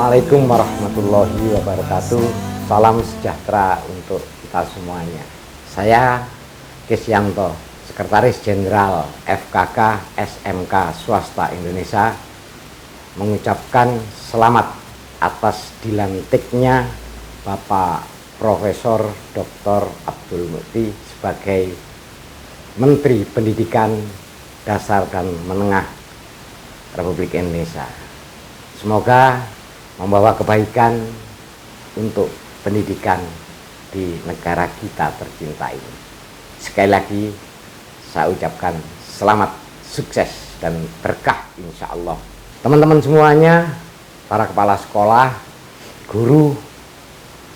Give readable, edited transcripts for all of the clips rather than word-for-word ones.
Assalamualaikum warahmatullahi wabarakatuh. Salam sejahtera untuk kita semuanya. Saya Kesyanto, Sekretaris Jenderal FKK SMK Swasta Indonesia, mengucapkan selamat atas dilantiknya Bapak Profesor Dr. Abdul Mukti sebagai Menteri Pendidikan Dasar dan Menengah Republik Indonesia. Semoga membawa kebaikan untuk pendidikan di negara kita tercinta ini. Sekali lagi saya ucapkan selamat, sukses, dan berkah insya Allah. Teman-teman semuanya, para kepala sekolah, guru,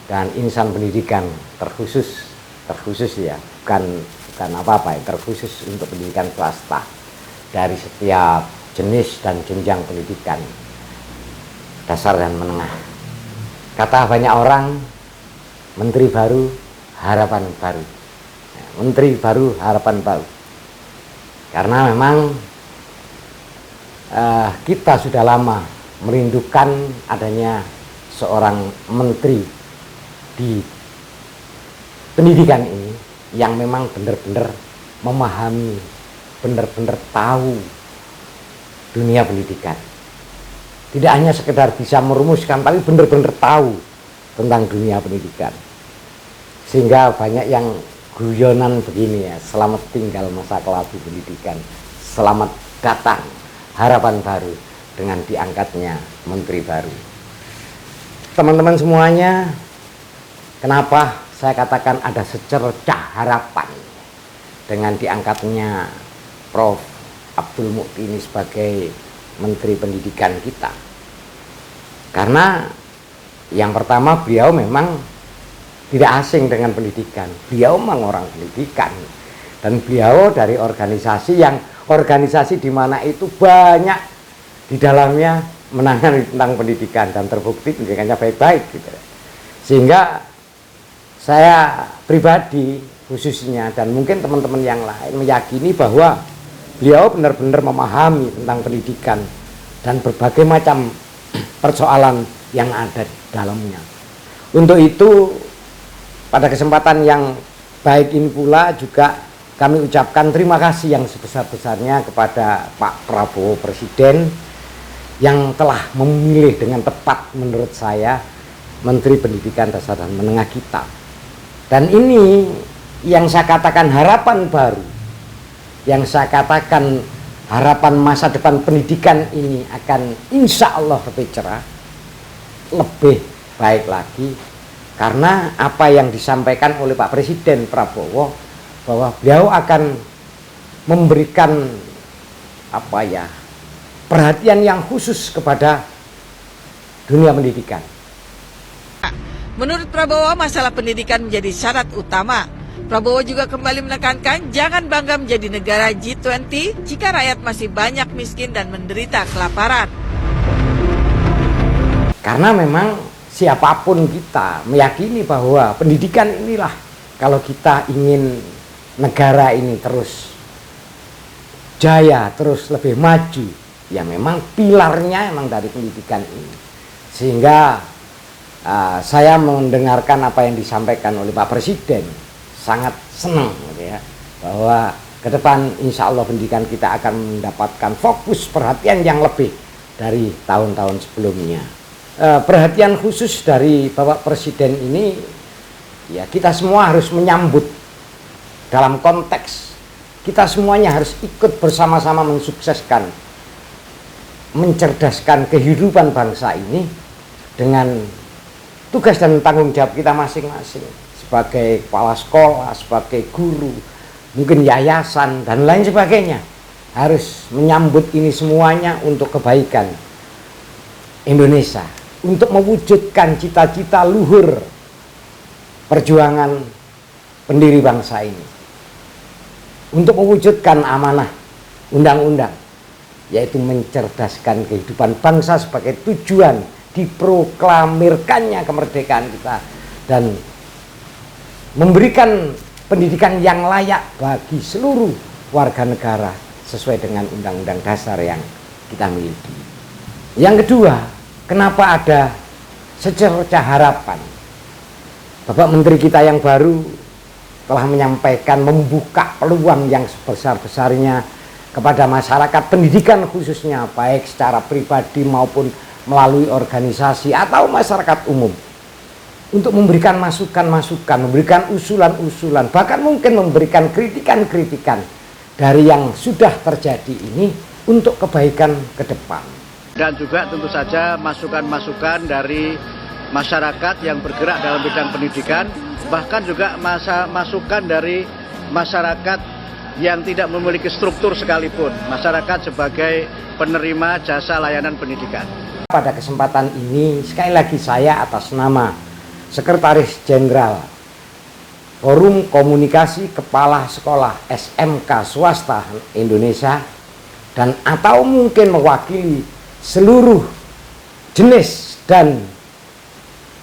dan insan pendidikan terkhusus ya, bukan apa-apa ya, terkhusus untuk pendidikan swasta dari setiap jenis dan jenjang pendidikan dasar dan menengah. Kata banyak orang, menteri baru, harapan baru. Menteri baru, harapan baru. Karena memang kita sudah lama merindukan adanya seorang menteri di pendidikan ini yang memang benar-benar memahami, benar-benar tahu dunia pendidikan. Tidak hanya sekedar bisa merumuskan, tapi benar-benar tahu tentang dunia pendidikan. Sehingga banyak yang guyonan begini ya, selamat tinggal masa kelabu pendidikan, selamat datang harapan baru dengan diangkatnya menteri baru. Teman-teman semuanya, kenapa saya katakan ada secercah harapan dengan diangkatnya Prof. Abdul Mukti ini sebagai Menteri Pendidikan kita? Karena yang pertama, beliau memang tidak asing dengan pendidikan. Beliau memang orang pendidikan, dan beliau dari organisasi di mana itu banyak di dalamnya menangani tentang pendidikan dan terbukti pendidikannya baik-baik gitu. Sehingga saya pribadi khususnya dan mungkin teman-teman yang lain meyakini bahwa beliau benar-benar memahami tentang pendidikan dan berbagai macam persoalan yang ada di dalamnya. Untuk itu, pada kesempatan yang baik ini pula juga kami ucapkan terima kasih yang sebesar-besarnya kepada Pak Prabowo Presiden yang telah memilih dengan tepat menurut saya Menteri Pendidikan Dasar dan Menengah kita. Dan ini yang saya katakan harapan baru, yang saya katakan harapan masa depan pendidikan ini akan insya Allah lebih cerah, lebih baik lagi, karena apa yang disampaikan oleh Pak Presiden Prabowo bahwa beliau akan memberikan perhatian yang khusus kepada dunia pendidikan. Menurut Prabowo, masalah pendidikan menjadi syarat utama. Prabowo juga kembali menekankan jangan bangga menjadi negara G20 jika rakyat masih banyak miskin dan menderita kelaparan. Karena memang siapapun kita meyakini bahwa pendidikan inilah, kalau kita ingin negara ini terus jaya, terus lebih maju, ya memang pilarnya memang dari pendidikan ini. Sehingga saya mendengarkan apa yang disampaikan oleh Pak Presiden, sangat senang gitu ya, bahwa ke depan insya Allah pendidikan kita akan mendapatkan fokus perhatian yang lebih dari tahun-tahun sebelumnya. Perhatian khusus dari Bapak Presiden ini ya kita semua harus menyambut dalam konteks kita semuanya harus ikut bersama-sama mensukseskan, mencerdaskan kehidupan bangsa ini dengan tugas dan tanggung jawab kita masing-masing sebagai kepala sekolah, sebagai guru, mungkin yayasan dan lain sebagainya, harus menyambut ini semuanya untuk kebaikan Indonesia, untuk mewujudkan cita-cita luhur perjuangan pendiri bangsa ini, untuk mewujudkan amanah undang-undang, yaitu mencerdaskan kehidupan bangsa sebagai tujuan diproklamirkannya kemerdekaan kita, dan memberikan pendidikan yang layak bagi seluruh warga negara sesuai dengan undang-undang dasar yang kita miliki. Yang kedua, kenapa ada secercah harapan. Bapak Menteri kita yang baru telah menyampaikan membuka peluang yang sebesar-besarnya kepada masyarakat pendidikan khususnya, baik secara pribadi maupun melalui organisasi atau masyarakat umum, untuk memberikan masukan-masukan, memberikan usulan-usulan, bahkan mungkin memberikan kritikan-kritikan dari yang sudah terjadi ini untuk kebaikan ke depan. Dan juga tentu saja masukan-masukan dari masyarakat yang bergerak dalam bidang pendidikan, bahkan juga masukan dari masyarakat yang tidak memiliki struktur sekalipun, masyarakat sebagai penerima jasa layanan pendidikan. Pada kesempatan ini sekali lagi saya atas nama Sekretaris Jenderal Forum Komunikasi Kepala Sekolah SMK Swasta Indonesia dan atau mungkin mewakili seluruh jenis dan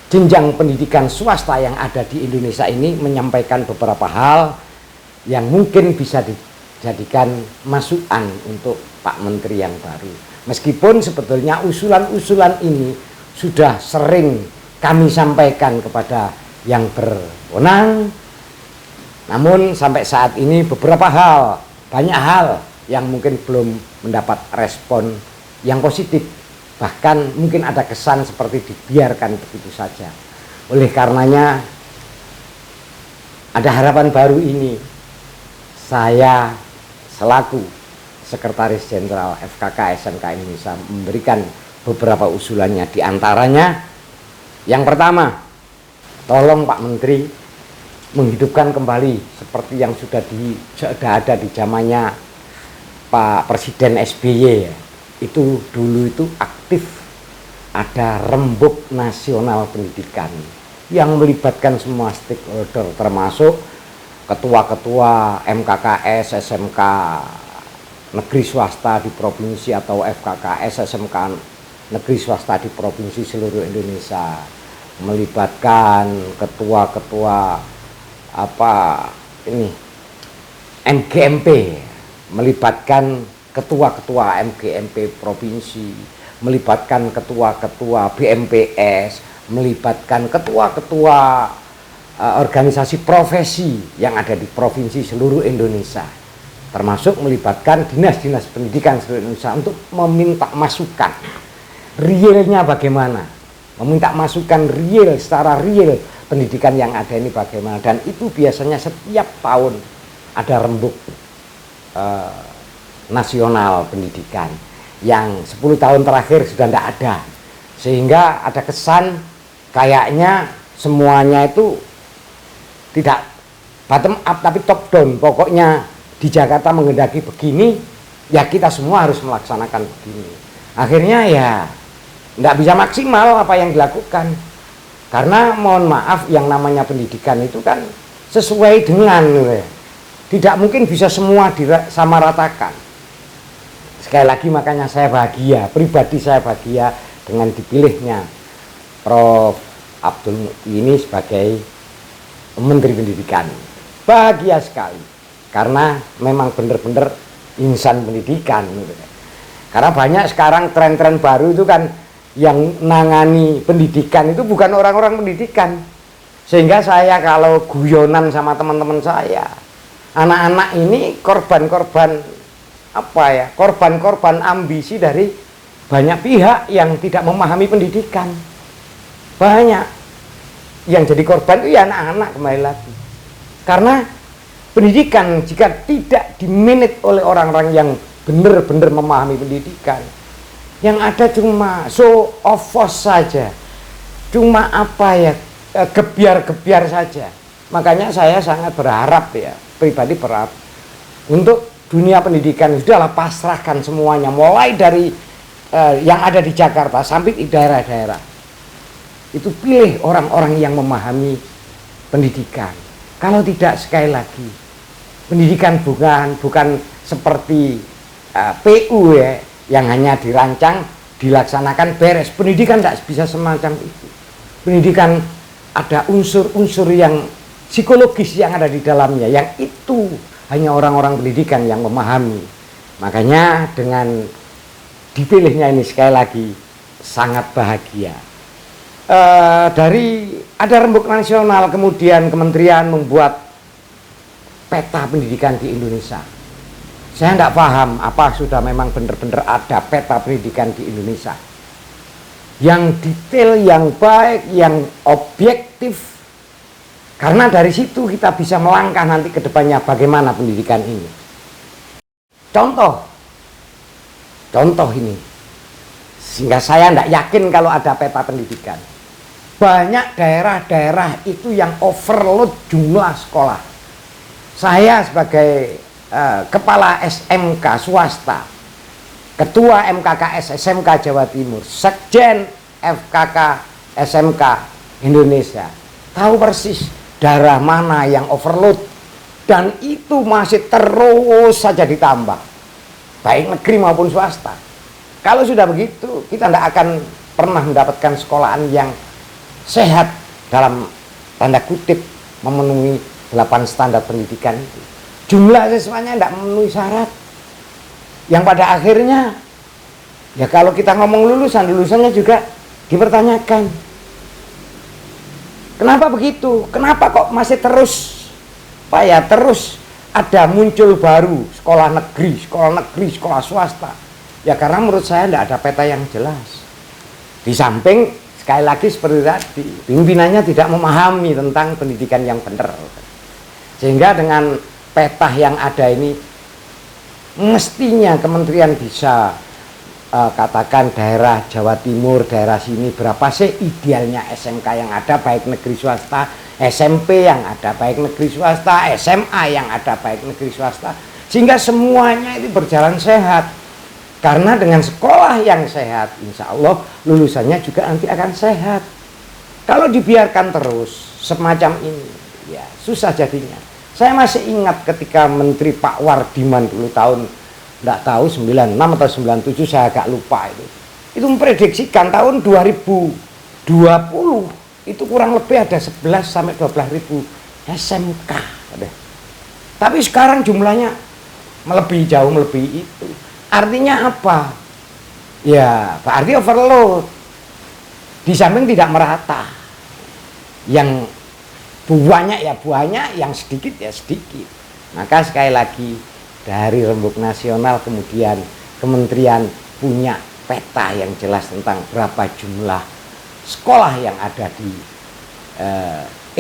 jenjang pendidikan swasta yang ada di Indonesia ini menyampaikan beberapa hal yang mungkin bisa dijadikan masukan untuk Pak Menteri yang baru. Meskipun sebetulnya usulan-usulan ini sudah sering kami sampaikan kepada yang berwenang, namun sampai saat ini beberapa hal, banyak hal yang mungkin belum mendapat respon yang positif. Bahkan mungkin ada kesan seperti dibiarkan begitu saja. Oleh karenanya ada harapan baru ini. Saya selaku Sekretaris Jenderal FKK SMK Indonesia memberikan beberapa usulannya. Di antaranya yang pertama, tolong Pak Menteri menghidupkan kembali seperti yang sudah ada di zamannya Pak Presiden SBY ya. Itu dulu itu aktif ada rembuk nasional pendidikan yang melibatkan semua stakeholder termasuk ketua-ketua MKKS, SMK negeri swasta di provinsi atau FKKS, SMK negeri swasta di provinsi seluruh Indonesia, melibatkan ketua-ketua MGMP, melibatkan ketua-ketua MGMP provinsi, melibatkan ketua-ketua BMPS, melibatkan ketua-ketua organisasi profesi yang ada di provinsi seluruh Indonesia, termasuk melibatkan dinas-dinas pendidikan seluruh Indonesia untuk meminta masukan realnya bagaimana, meminta masukan real, secara real pendidikan yang ada ini bagaimana. Dan itu biasanya setiap tahun ada rembuk nasional pendidikan yang 10 tahun terakhir sudah tidak ada, sehingga ada kesan kayaknya semuanya itu tidak bottom up tapi top down. Pokoknya di Jakarta menghendaki begini, ya kita semua harus melaksanakan begini. Akhirnya ya tidak bisa maksimal apa yang dilakukan, karena mohon maaf yang namanya pendidikan itu kan sesuai dengan, tidak mungkin bisa semua disamaratakan. Sekali lagi makanya saya bahagia, pribadi saya bahagia dengan dipilihnya Prof. Abdul Muti ini sebagai Menteri Pendidikan. Bahagia sekali, karena memang benar-benar insan pendidikan. Karena banyak sekarang tren-tren baru itu kan yang nangani pendidikan itu bukan orang-orang pendidikan. Sehingga saya kalau guyonan sama teman-teman saya, anak-anak ini korban-korban korban-korban ambisi dari banyak pihak yang tidak memahami pendidikan. Banyak yang jadi korban itu ya anak-anak kembali lagi. Karena pendidikan jika tidak dimanage oleh orang-orang yang benar-benar memahami pendidikan, yang ada cuma show of force saja, cuma gebiar-gebiar saja. Makanya saya sangat berharap ya, pribadi berharap untuk dunia pendidikan sudahlah pasrahkan semuanya, mulai dari yang ada di Jakarta sampai di daerah-daerah. Itu pilih orang-orang yang memahami pendidikan. Kalau tidak, sekali lagi, pendidikan bukan seperti PU ya, yang hanya dirancang, dilaksanakan, beres. Pendidikan tidak bisa semacam itu. Pendidikan ada unsur-unsur yang psikologis yang ada di dalamnya, yang itu hanya orang-orang pendidikan yang memahami. Makanya dengan dipilihnya ini sekali lagi sangat bahagia. Dari ada rembuk nasional, kemudian kementerian membuat peta pendidikan di Indonesia. Saya tidak paham apa sudah memang benar-benar ada peta pendidikan di Indonesia yang detail, yang baik, yang objektif. Karena dari situ kita bisa melangkah nanti ke depannya bagaimana pendidikan ini. Contoh ini, sehingga saya tidak yakin kalau ada peta pendidikan. Banyak daerah-daerah itu yang overload jumlah sekolah. Saya sebagai kepala SMK swasta, ketua MKKS SMK Jawa Timur, sekjen FKK SMK Indonesia, tahu persis daerah mana yang overload, dan itu masih terus saja ditambah, baik negeri maupun swasta. Kalau sudah begitu, kita tidak akan pernah mendapatkan sekolahan yang sehat, dalam tanda kutip memenuhi 8 standar pendidikan itu. Jumlah siswanya tidak memenuhi syarat, yang pada akhirnya ya kalau kita ngomong lulusannya juga dipertanyakan. Kenapa begitu? Kenapa kok masih terus terus ada muncul baru sekolah negeri, sekolah swasta? Ya karena menurut saya tidak ada peta yang jelas. Di samping sekali lagi seperti tadi, pimpinannya tidak memahami tentang pendidikan yang benar. Sehingga dengan peta yang ada ini, mestinya kementerian bisa katakan daerah Jawa Timur, daerah sini berapa sih idealnya SMK yang ada baik negeri swasta, SMP yang ada baik negeri swasta, SMA yang ada baik negeri swasta, sehingga semuanya itu berjalan sehat. Karena dengan sekolah yang sehat, insya Allah lulusannya juga nanti akan sehat. Kalau dibiarkan terus semacam ini, ya susah jadinya. Saya masih ingat ketika Menteri Pak Wardiman dulu tahun, tidak tahu 96 atau 97, saya agak lupa itu memprediksikan tahun 2020 itu kurang lebih ada 11 sampai 12 ribu SMK. Tapi sekarang jumlahnya jauh melebihi itu. Artinya apa? Ya berarti overload. Di samping tidak merata. Yang banyak ya banyak, yang sedikit ya sedikit. Maka sekali lagi, dari rembuk nasional kemudian kementerian punya peta yang jelas tentang berapa jumlah sekolah yang ada di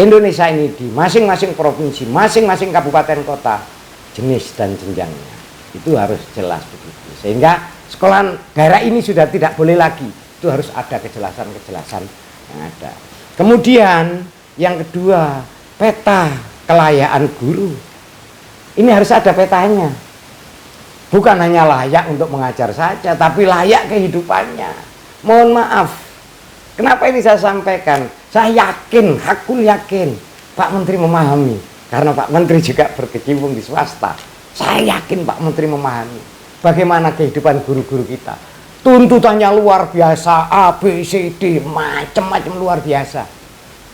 Indonesia ini, di masing-masing provinsi, masing-masing kabupaten kota, jenis dan jenjangnya itu harus jelas begitu, sehingga sekolah daerah ini sudah tidak boleh lagi, itu harus ada kejelasan-kejelasan yang ada. Kemudian yang kedua, peta kelayaan guru. Ini harus ada petanya. Bukan hanya layak untuk mengajar saja, tapi layak kehidupannya. Mohon maaf, kenapa ini saya sampaikan? Saya yakin, hakul yakin Pak Menteri memahami. Karena Pak Menteri juga berkecimpung di swasta. Saya yakin Pak Menteri memahami bagaimana kehidupan guru-guru kita. Tuntutannya luar biasa, A, B, C, D, macam-macam luar biasa.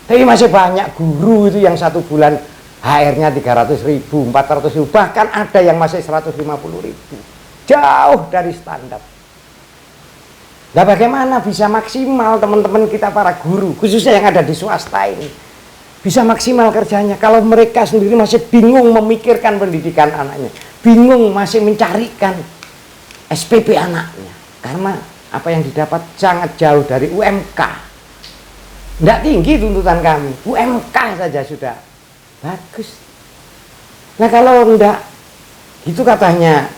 Tapi masih banyak guru itu yang 1 bulan HR-nya 300.000, 400.000, bahkan ada yang masih 150.000. Jauh dari standar. Nah, bagaimana bisa maksimal teman-teman kita para guru, khususnya yang ada di swasta ini, bisa maksimal kerjanya kalau mereka sendiri masih bingung memikirkan pendidikan anaknya, bingung masih mencarikan SPP anaknya, karena apa yang didapat sangat jauh dari UMK. Tidak tinggi tuntutan kami, UMK saja sudah bagus. Nah kalau enggak, itu katanya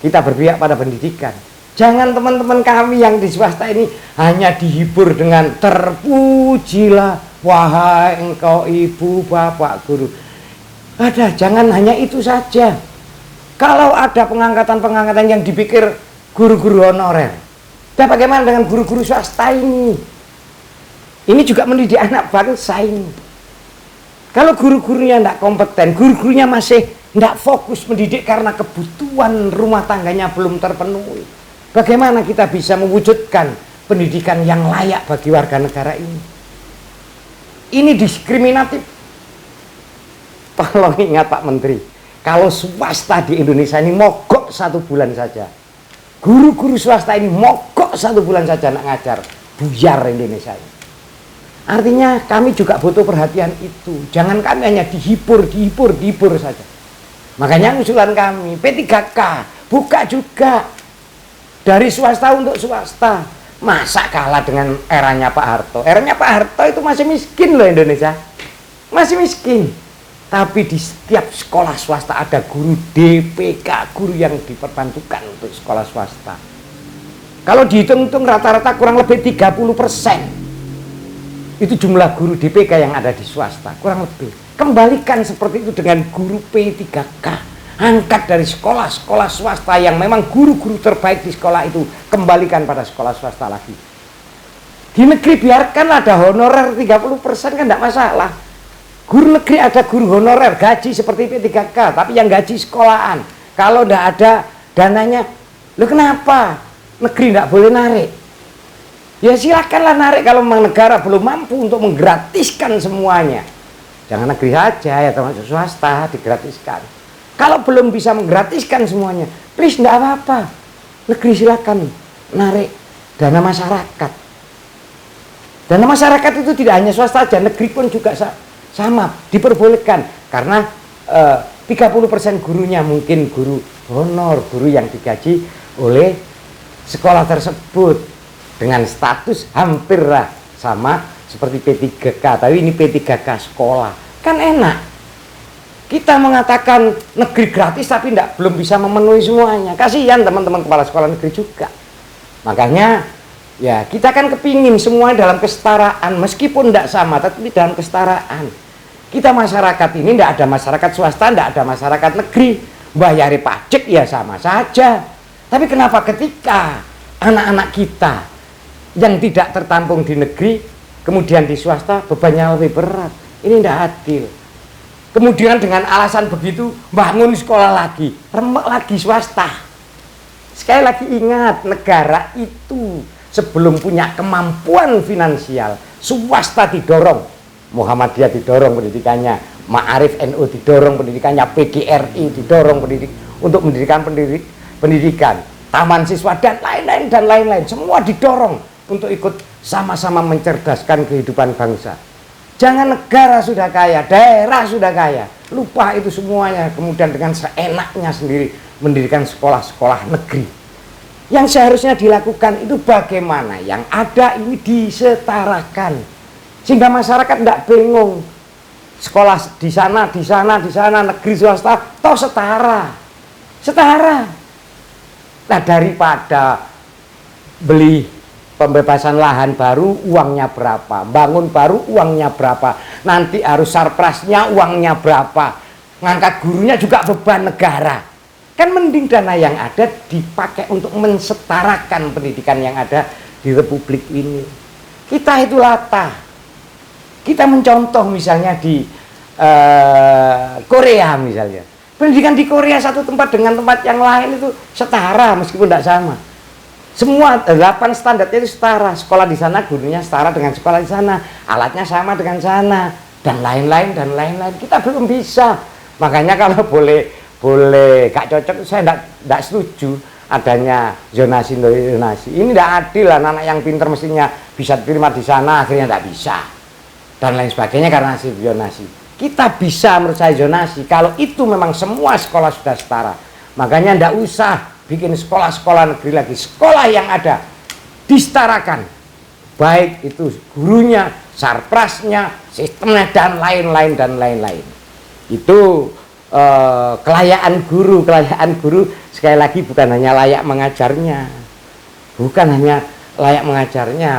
kita berpihak pada pendidikan. Jangan teman-teman kami yang di swasta ini hanya dihibur dengan terpujilah wahai engkau ibu bapak guru. Jangan hanya itu saja. Kalau ada pengangkatan-pengangkatan yang dipikir guru-guru honorer, dan bagaimana dengan guru-guru swasta ini? Ini juga mendidik anak bangsa ini. Kalau guru-gurunya tidak kompeten, guru-gurunya masih tidak fokus mendidik karena kebutuhan rumah tangganya belum terpenuhi, bagaimana kita bisa mewujudkan pendidikan yang layak bagi warga negara ini? Ini diskriminatif. Tolong ingat Pak Menteri, kalau swasta di Indonesia ini mogok 1 bulan saja, guru-guru swasta ini mogok 1 bulan saja nak ngajar, buyar Indonesia ini. Artinya kami juga butuh perhatian itu. Jangan kami hanya dihibur saja. Makanya usulan kami, P3K, buka juga dari swasta untuk swasta. Masa kalah dengan eranya Pak Harto? Eranya Pak Harto itu masih miskin loh Indonesia. Masih miskin. Tapi di setiap sekolah swasta ada guru DPK, guru yang diperbantukan untuk sekolah swasta. Kalau dihitung-hitung rata-rata kurang lebih 30%. Itu jumlah guru DPK yang ada di swasta, kurang lebih. Kembalikan seperti itu dengan guru P3K. Angkat dari sekolah-sekolah swasta yang memang guru-guru terbaik di sekolah itu, kembalikan pada sekolah swasta lagi. Di negeri biarkan ada honorer 30% kan tidak masalah. Guru negeri ada guru honorer, gaji seperti P3K, tapi yang gaji sekolahan. Kalau tidak ada dananya, lo kenapa negeri tidak boleh narik? Ya silakanlah narik kalau memang negara belum mampu untuk menggratiskan semuanya. Jangan negeri saja ya, termasuk swasta digratiskan. Kalau belum bisa menggratiskan semuanya, please tidak apa-apa. Negeri silakan narik dana masyarakat. Dana masyarakat itu tidak hanya swasta saja, negeri pun juga sama diperbolehkan. Karena 30% gurunya mungkin guru honor, guru yang digaji oleh sekolah tersebut. Dengan status hampir sama seperti P3K, tapi ini P3K sekolah. Kan enak. Kita mengatakan negeri gratis tapi belum bisa memenuhi semuanya. Kasihan teman-teman kepala sekolah negeri juga. Makanya ya kita kan kepingin semua dalam kesetaraan, meskipun tidak sama tapi dalam kesetaraan. Kita masyarakat ini tidak ada masyarakat swasta, tidak ada masyarakat negeri. Bayari pajak ya sama saja. Tapi kenapa ketika anak-anak kita yang tidak tertampung di negeri, kemudian di swasta bebannya lebih berat? Ini tidak adil. Kemudian dengan alasan begitu bangun sekolah lagi, remek lagi swasta. Sekali lagi ingat, negara itu sebelum punya kemampuan finansial, swasta didorong. Muhammadiyah didorong pendidikannya, Ma'arif NU didorong pendidikannya, PGRI didorong untuk pendidikan, taman siswa dan lain-lain, semua didorong untuk ikut sama-sama mencerdaskan kehidupan bangsa. Jangan negara sudah kaya, daerah sudah kaya, lupa itu semuanya, kemudian dengan seenaknya sendiri mendirikan sekolah-sekolah negeri. Yang seharusnya dilakukan itu bagaimana yang ada ini disetarakan, sehingga masyarakat tidak bingung. Sekolah di sana, negeri swasta, toh setara. Nah, daripada beli pembebasan lahan baru uangnya berapa, bangun baru uangnya berapa, nanti harus sarprasnya uangnya berapa, ngangkat gurunya juga beban negara. Kan mending dana yang ada dipakai untuk mensetarakan pendidikan yang ada di Republik ini. Kita itu latah. Kita mencontoh misalnya di Korea misalnya. Pendidikan di Korea satu tempat dengan tempat yang lain itu setara meskipun tidak sama. Semua 8 standarnya itu setara. Sekolah di sana gurunya setara dengan sekolah di sana, alatnya sama dengan sana, dan lain-lain. Kita belum bisa. Makanya kalau boleh gak cocok, saya tidak setuju adanya zonasi. Ini tidak adil. Anak-anak yang pintar mestinya bisa diterima di sana, akhirnya tidak bisa, dan lain sebagainya karena hasil zonasi. Kita bisa menurut saya zonasi kalau itu memang semua sekolah sudah setara. Makanya tidak usah bikin sekolah-sekolah negeri lagi. Sekolah yang ada disetarakan, baik itu gurunya, sarprasnya, sistemnya, dan lain-lain. Itu kelayaan guru sekali lagi bukan hanya layak mengajarnya,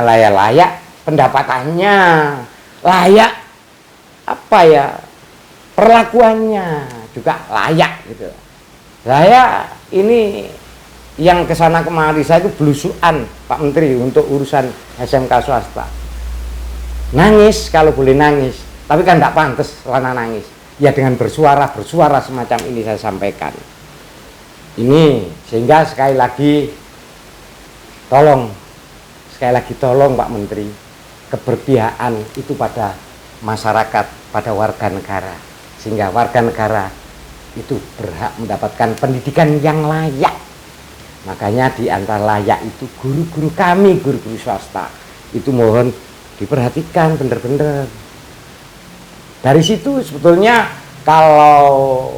layak pendapatannya, layak perlakuannya juga layak gitu. Saya ini yang kesana kemari, saya itu belusuan Pak Menteri untuk urusan SMK swasta. Nangis kalau boleh nangis, tapi kan tidak pantas lana nangis. Ya dengan bersuara semacam ini saya sampaikan. Ini sehingga sekali lagi tolong Pak Menteri, keberpihakan itu pada masyarakat, pada warga negara, sehingga warga negara itu berhak mendapatkan pendidikan yang layak. Makanya di antara layak itu guru-guru kami, guru-guru swasta. Itu mohon diperhatikan benar-benar. Dari situ sebetulnya kalau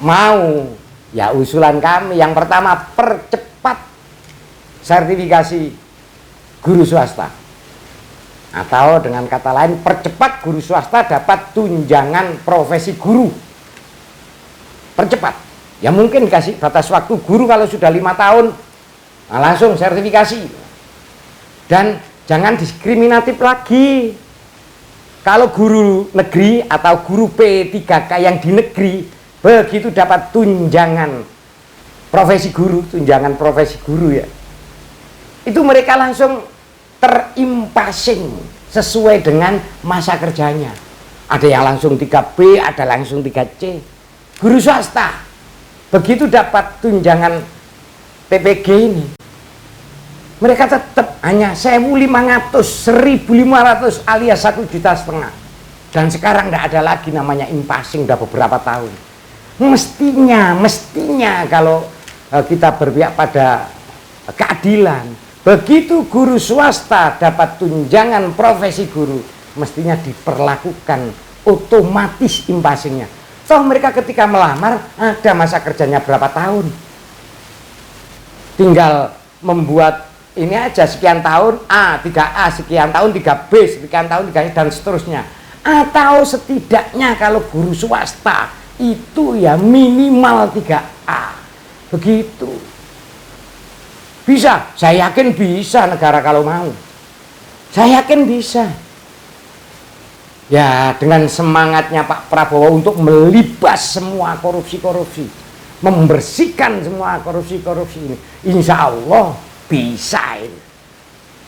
mau, ya usulan kami yang pertama, percepat sertifikasi guru swasta. Atau dengan kata lain, percepat guru swasta dapat tunjangan profesi guru. Percepat. Ya mungkin kasih batas waktu guru kalau sudah 5 tahun, nah langsung sertifikasi. Dan jangan diskriminatif lagi. Kalau guru negeri atau guru P3K yang di negeri, begitu dapat tunjangan profesi guru, tunjangan profesi guru ya, itu mereka langsung terimpasing sesuai dengan masa kerjanya. Ada yang langsung 3B, ada langsung 3C. Guru swasta begitu dapat tunjangan PPG ini, mereka tetap hanya 1.500, 1.500 alias 1,5 juta. Dan sekarang tidak ada lagi namanya impasing, udah beberapa tahun. Mestinya kalau kita berpihak pada keadilan, begitu guru swasta dapat tunjangan profesi guru, mestinya diperlakukan otomatis impasingnya. Toh mereka ketika melamar ada masa kerjanya berapa tahun, tinggal membuat ini aja sekian tahun A, 3A, sekian tahun 3B, sekian tahun 3C, dan seterusnya. Atau setidaknya kalau guru swasta itu ya minimal 3A. Begitu. Bisa, saya yakin bisa negara kalau mau. Saya yakin bisa. Ya dengan semangatnya Pak Prabowo untuk melibas semua korupsi-korupsi, membersihkan semua korupsi-korupsi ini, insya Allah bisa ini.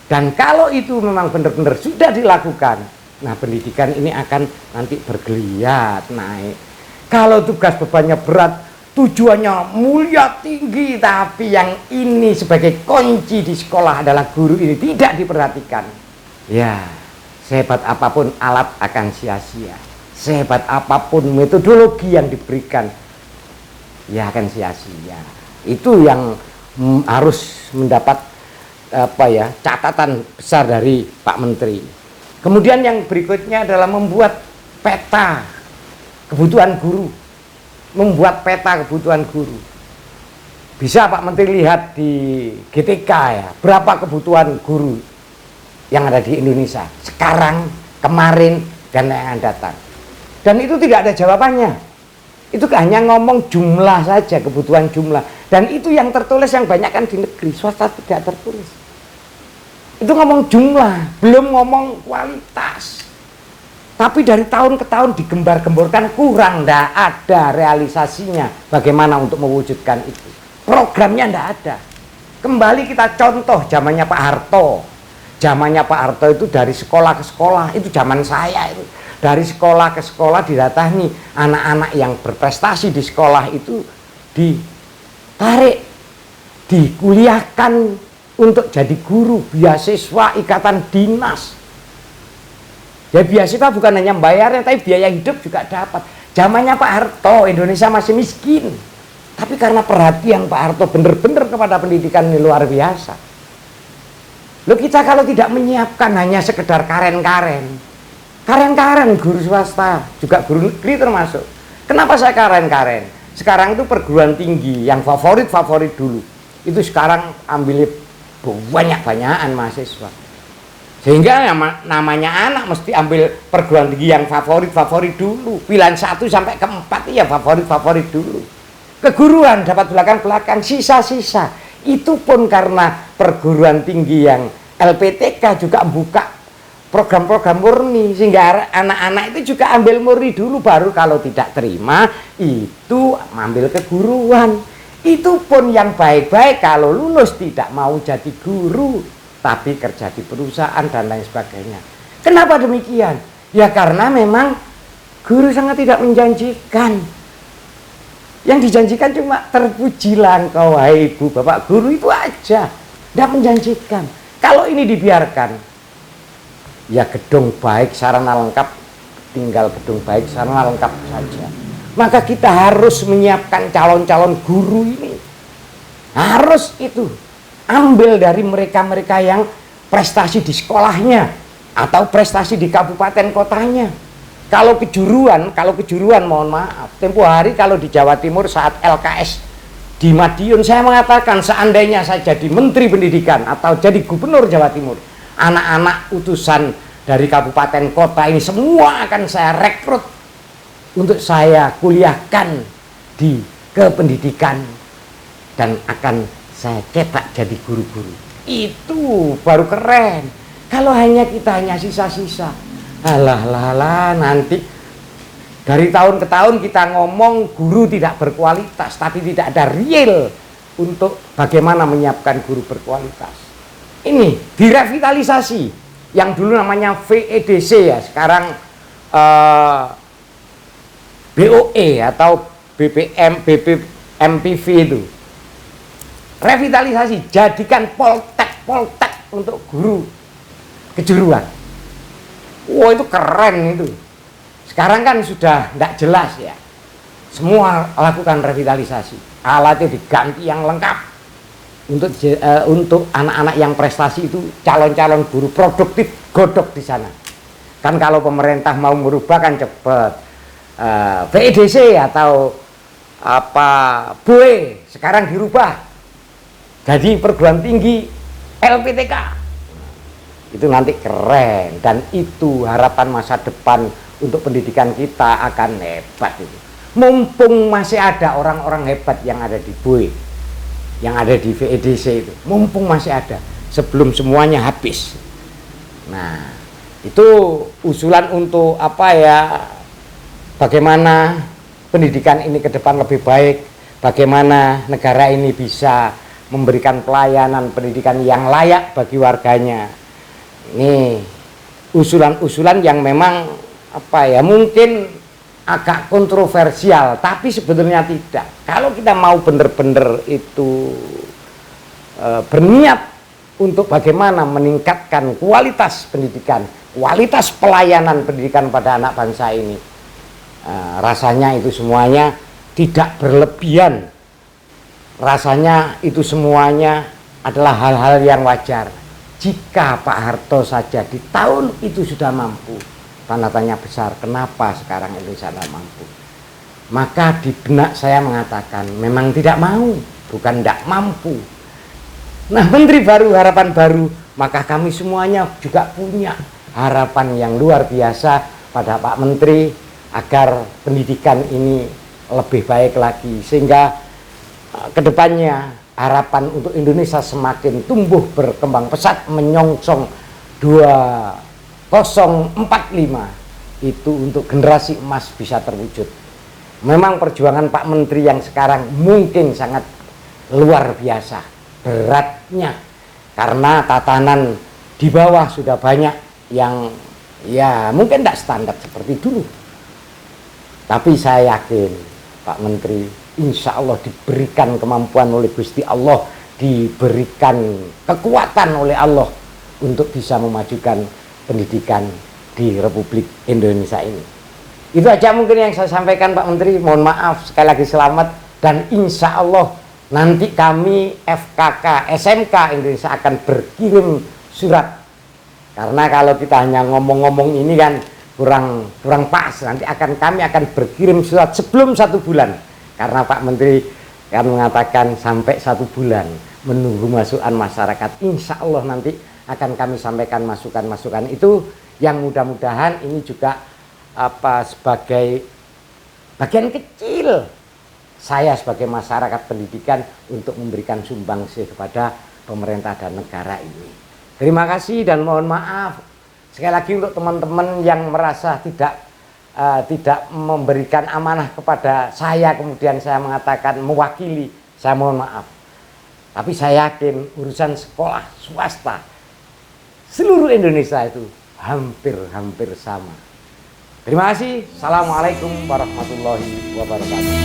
Dan kalau itu memang benar-benar sudah dilakukan, nah pendidikan ini akan nanti bergeliat naik. Kalau tugas bebannya berat, tujuannya mulia tinggi, tapi yang ini sebagai kunci di sekolah adalah guru ini tidak diperhatikan, ya sehebat apapun alat akan sia-sia, sehebat apapun metodologi yang diberikan ya akan sia-sia. Itu yang harus mendapat catatan besar dari Pak Menteri. Kemudian yang berikutnya adalah membuat peta kebutuhan guru, membuat peta kebutuhan guru. Bisa Pak Menteri lihat di GTK ya, berapa kebutuhan guru yang ada di Indonesia sekarang, kemarin, dan yang akan datang. Dan itu tidak ada jawabannya. Itu hanya ngomong jumlah saja, kebutuhan jumlah. Dan itu yang tertulis yang banyak kan di negeri, swasta tidak tertulis. Itu ngomong jumlah, belum ngomong kualitas. Tapi dari tahun ke tahun digembar-gemborkan, kurang, tidak ada realisasinya bagaimana untuk mewujudkan itu. Programnya tidak ada. Kembali kita contoh zamannya Pak Harto. Zamannya Pak Harto itu dari sekolah ke sekolah, itu zaman saya itu. Dari sekolah ke sekolah didatangi, anak-anak yang berprestasi di sekolah itu ditarik, dikuliahkan untuk jadi guru, beasiswa, ikatan dinas. Ya beasiswa bukan hanya bayarnya, tapi biaya hidup juga dapat. Zamannya Pak Harto, Indonesia masih miskin. Tapi karena perhatian Pak Harto benar-benar kepada pendidikan ini luar biasa. Loh kita kalau tidak menyiapkan hanya sekedar karen-karen guru swasta, juga guru negeri termasuk. Kenapa saya karen-karen? Sekarang itu perguruan tinggi yang favorit dulu, itu sekarang ambil banyak-banyakan mahasiswa. Sehingga namanya anak mesti ambil perguruan tinggi yang favorit dulu. Pilihan 1 sampai ke 4 ya favorit dulu. Keguruan dapat belakang-belakang, sisa-sisa. Itu pun karena perguruan tinggi yang LPTK juga buka program-program murni, sehingga anak-anak itu juga ambil murni dulu, baru kalau tidak terima itu ambil keguruan. Itu pun yang baik-baik, kalau lulus tidak mau jadi guru tapi kerja di perusahaan dan lain sebagainya. Kenapa demikian? Ya karena memang guru sangat tidak menjanjikan. Yang dijanjikan cuma terpujilah engkau wahai ibu bapak guru, itu aja, tidak menjanjikan. Kalau ini dibiarkan, ya gedung baik sarana lengkap, tinggal gedung baik sarana lengkap saja. Maka kita harus menyiapkan calon-calon guru ini. Harus itu ambil dari mereka-mereka yang prestasi di sekolahnya atau prestasi di kabupaten kotanya. Kalau kejuruan mohon maaf, tempo hari kalau di Jawa Timur saat LKS di Madiun, saya mengatakan seandainya saya jadi Menteri Pendidikan atau jadi Gubernur Jawa Timur, anak-anak utusan dari kabupaten kota ini semua akan saya rekrut untuk saya kuliahkan di kependidikan dan akan saya cetak jadi guru-guru. Itu baru keren. Kalau kita hanya sisa-sisa, alah nanti dari tahun ke tahun kita ngomong guru tidak berkualitas, tapi tidak ada real untuk bagaimana menyiapkan guru berkualitas. Ini direvitalisasi yang dulu namanya VEDC ya, sekarang BOE atau BPMPV itu. Revitalisasi, jadikan poltek untuk guru kejuruan. Wah, itu keren itu. Sekarang kan sudah tidak jelas ya. Semua lakukan revitalisasi. Alatnya diganti yang lengkap. Untuk anak-anak yang prestasi itu calon-calon guru produktif godok di sana. Kan kalau pemerintah mau merubah kan cepat. VEDC atau BOE sekarang dirubah jadi perguruan tinggi LPTK. Itu nanti keren, dan itu harapan masa depan untuk pendidikan kita akan hebat itu. Mumpung masih ada orang-orang hebat yang ada di BOE, yang ada di VEDC itu, mumpung masih ada sebelum semuanya habis. Nah, itu usulan untuk bagaimana pendidikan ini ke depan lebih baik, bagaimana negara ini bisa memberikan pelayanan pendidikan yang layak bagi warganya. Ini usulan-usulan yang memang mungkin agak kontroversial, tapi sebenarnya tidak. Kalau kita mau benar-benar itu berniat untuk bagaimana meningkatkan kualitas pendidikan, kualitas pelayanan pendidikan pada anak bangsa ini, rasanya itu semuanya tidak berlebihan. Rasanya itu semuanya adalah hal-hal yang wajar. Jika Pak Harto saja di tahun itu sudah mampu, tanda tanya besar, kenapa sekarang Indonesia tidak mampu? Maka di benak saya mengatakan memang tidak mau, bukan tidak mampu. Nah, menteri baru, harapan baru, maka kami semuanya juga punya harapan yang luar biasa pada Pak Menteri agar pendidikan ini lebih baik lagi, sehingga kedepannya harapan untuk Indonesia semakin tumbuh berkembang pesat menyongsong 2045 itu untuk generasi emas bisa terwujud. Memang perjuangan Pak Menteri yang sekarang mungkin sangat luar biasa beratnya, karena tatanan di bawah sudah banyak yang mungkin tidak standar seperti dulu. Tapi saya yakin Pak Menteri insya Allah diberikan kemampuan oleh Gusti Allah, diberikan kekuatan oleh Allah untuk bisa memajukan pendidikan di Republik Indonesia ini. Itu aja mungkin yang saya sampaikan Pak Menteri. Mohon maaf, sekali lagi selamat, dan insya Allah nanti kami FKK SMK Indonesia akan berkirim surat, karena kalau kita hanya ngomong-ngomong ini kan kurang pas. Nanti kami akan berkirim surat sebelum 1 bulan, karena Pak Menteri kan mengatakan sampai 1 bulan menunggu masukan masyarakat. Insya Allah nanti akan kami sampaikan masukan-masukan itu, yang mudah-mudahan ini juga sebagai bagian kecil saya sebagai masyarakat pendidikan untuk memberikan sumbangsih kepada pemerintah dan negara ini. Terima kasih dan mohon maaf sekali lagi untuk teman-teman yang merasa tidak memberikan amanah kepada saya, kemudian saya mengatakan mewakili, saya mohon maaf. Tapi saya yakin urusan sekolah swasta seluruh Indonesia itu hampir sama. Terima kasih. Assalamualaikum warahmatullahi wabarakatuh.